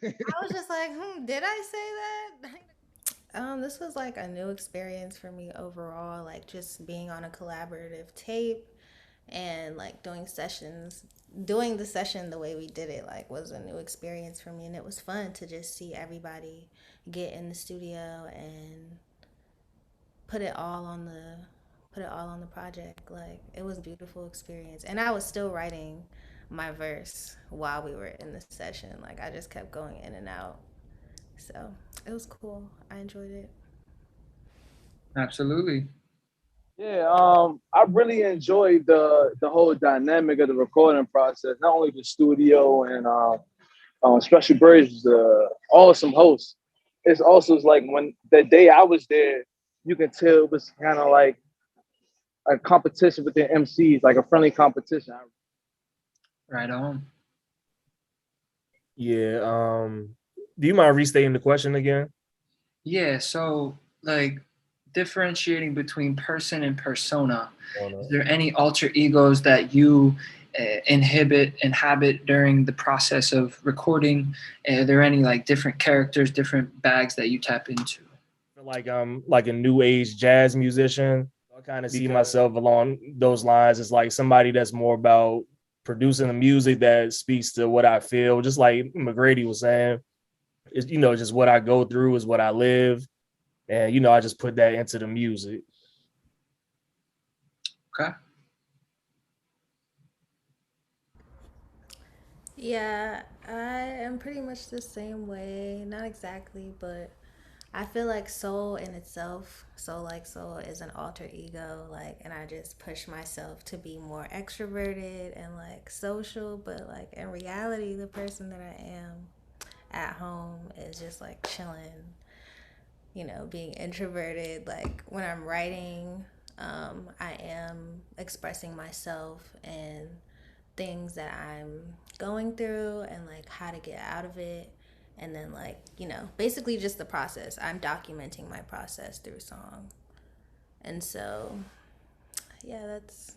I was just like, did I say that? This was like a new experience for me overall, like just being on a collaborative tape and like doing the session the way we did it like was a new experience for me, and it was fun to just see everybody get in the studio and put it all on the put it all on the project. Like it was a beautiful experience. And I was still writing my verse while we were in the session. Like I just kept going in and out. So it was cool. I enjoyed it. Absolutely. Yeah, I really enjoyed the whole dynamic of the recording process. Not only the studio and Special Birds was an awesome host. It's also like when the day I was there, you can tell it was kind of like a competition with the MCs, like a friendly competition. Right on. Yeah. Do you mind restating the question again? Yeah, so like differentiating between person and persona. Oh, no. Is there any alter egos that you inhabit during the process of recording? Are there any like different characters, different bags that you tap into? Like I'm like a new age jazz musician. I kind of see myself along those lines as like somebody that's more about producing the music that speaks to what I feel. Just like McGrady was saying, it's, just what I go through is what I live, and I just put that into the music. Okay. Yeah, I am pretty much the same way. Not exactly, but I feel like soul in itself, soul like soul is an alter ego, like, and I just push myself to be more extroverted and like social, but like in reality, the person that I am at home is just like chilling, being introverted. Like when I'm writing, I am expressing myself and things that I'm going through and like how to get out of it. And then, like, basically just the process. I'm documenting my process through song. And so, yeah, that's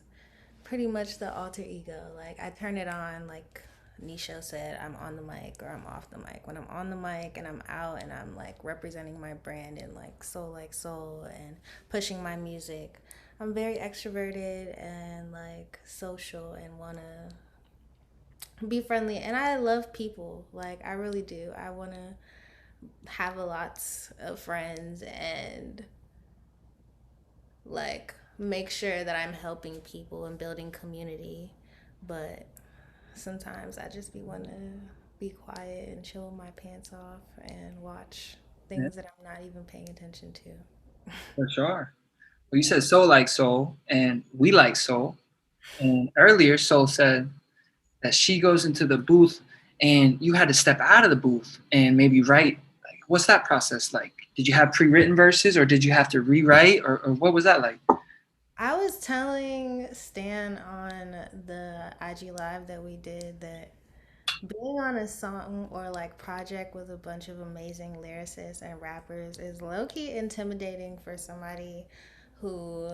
pretty much the alter ego. Like, I turn it on, like Nisha said, I'm on the mic or I'm off the mic. When I'm on the mic and I'm out and I'm like representing my brand and like soul and pushing my music, I'm very extroverted and like social and wanna be friendly, and I love people. Like I really do. I want to have a lots of friends and like make sure that I'm helping people and building community. But sometimes I just be wanting to be quiet and chill my pants off and watch Yeah, things that I'm not even paying attention to. for sure. Well, you said soul like soul, and we like soul. And earlier, Soul said that she goes into the booth, and you had to step out of the booth and maybe write. Like, what's that process like? Did you have pre-written verses, or did you have to rewrite, or what was that like? I was telling Stan on the IG live that we did that being on a song or like project with a bunch of amazing lyricists and rappers is low key intimidating for somebody who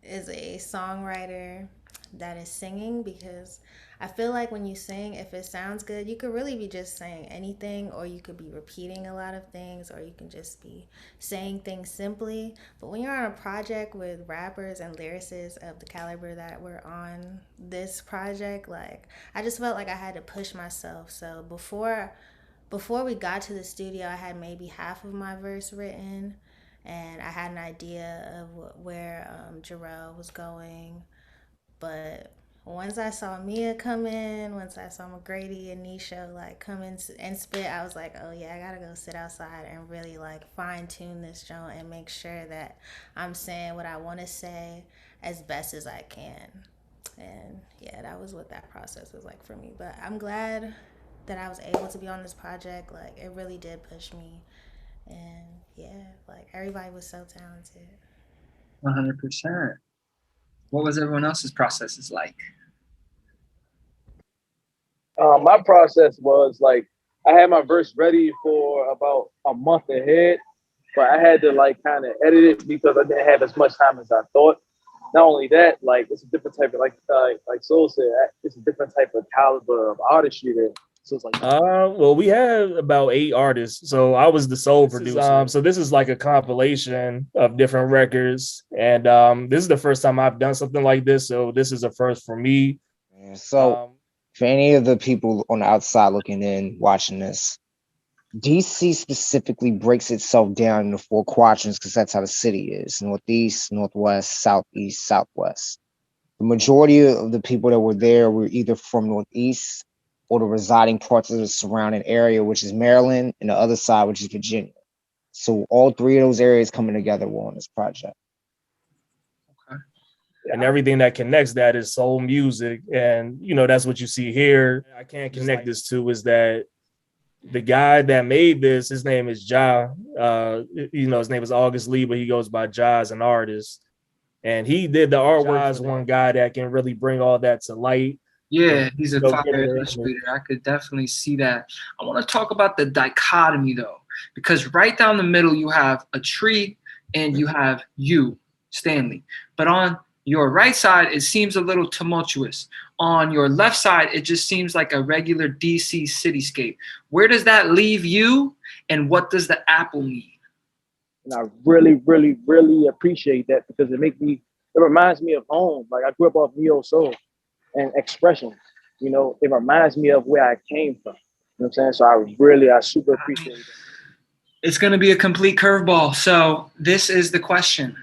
is a songwriter that is singing, because I feel like when you sing, if it sounds good, you could really be just saying anything, or you could be repeating a lot of things, or you can just be saying things simply. But when you're on a project with rappers and lyricists of the caliber that were on this project, like I just felt like I had to push myself. So before we got to the studio, I had maybe half of my verse written, and I had an idea of where Jarrell was going. But once I saw Mia come in, once I saw McGrady and Nisha like come in and spit, I was like, oh yeah, I gotta go sit outside and really like fine tune this joint and make sure that I'm saying what I want to say as best as I can. And yeah, that was what that process was like for me. But I'm glad that I was able to be on this project. Like it really did push me. And yeah, like everybody was so talented. 100%. What was everyone else's processes like? My process was like I had my verse ready for about a month ahead, but I had to like kind of edit it because I didn't have as much time as I thought. Not only that, like it's a different type of like Soul said, it's a different type of caliber of artistry there. So it's like, well, we have about 8 artists, so I was the sole producer. So this is like a compilation of different records, and this is the first time I've done something like this, so this is a first for me. So for any of the people on the outside looking in, watching this, DC specifically breaks itself down into 4 quadrants because that's how the city is: northeast, northwest, southeast, southwest. The majority of the people that were there were either from northeast or the residing parts of the surrounding area, which is Maryland, and the other side, which is Virginia. So all 3 of those areas coming together were on this project. Okay. And everything that connects that is soul music. And, you know, that's what you see here. I can't connect this to is that the guy that made this, his name is Ja. You know, his name is August Lee, but he goes by Ja as an artist. And he did the artwork. Ja's one guy that can really bring all that to light. Yeah, he's a fire illustrator. I could definitely see that. I want to talk about the dichotomy though, because right down the middle you have a tree and you have you, Stanley. But on your right side, it seems a little tumultuous. On your left side, it just seems like a regular DC cityscape. Where does that leave you, and what does the apple mean? and I really, really, really appreciate that because it reminds me of home. Like I grew up off neo soul and expression. You know, it reminds me of where I came from. You know what I'm saying? So I super appreciate it. It's going to be a complete curveball. So this is the question.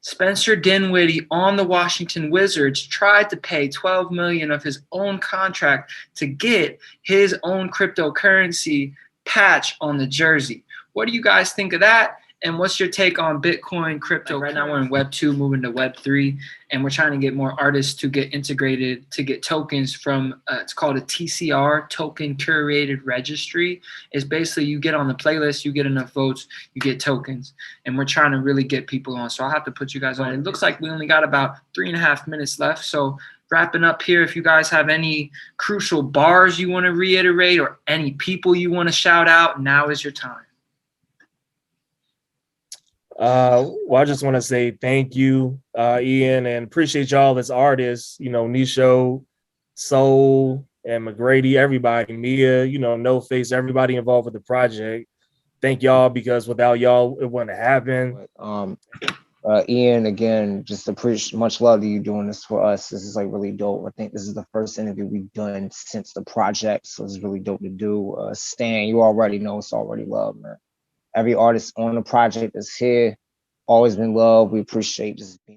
Spencer Dinwiddie on the Washington Wizards tried to pay $12 million of his own contract to get his own cryptocurrency patch on the jersey. What do you guys think of that? And what's your take on Bitcoin, crypto? Right now we're in Web 2, moving to Web 3, and we're trying to get more artists to get integrated, to get tokens from, it's called a TCR, Token Curated Registry. It's basically you get on the playlist, you get enough votes, you get tokens. And we're trying to really get people on. So I'll have to put you guys on. It looks like we only got about 3.5 minutes left. So wrapping up here, if you guys have any crucial bars you want to reiterate or any people you want to shout out, now is your time. Well, I just want to say thank you, Ian, and appreciate y'all as artists, you know, NISHA, Soul, and McGrady, everybody, Mia, you know, No Face, everybody involved with the project. Thank y'all, because without y'all, it wouldn't happen. Ian, again, just appreciate, much love to you doing this for us. This is like really dope. I think this is the first interview we've done since the project, so it's really dope to do. Stan, you already know it's already love, man. Every artist on the project that's here, always been love. We appreciate just being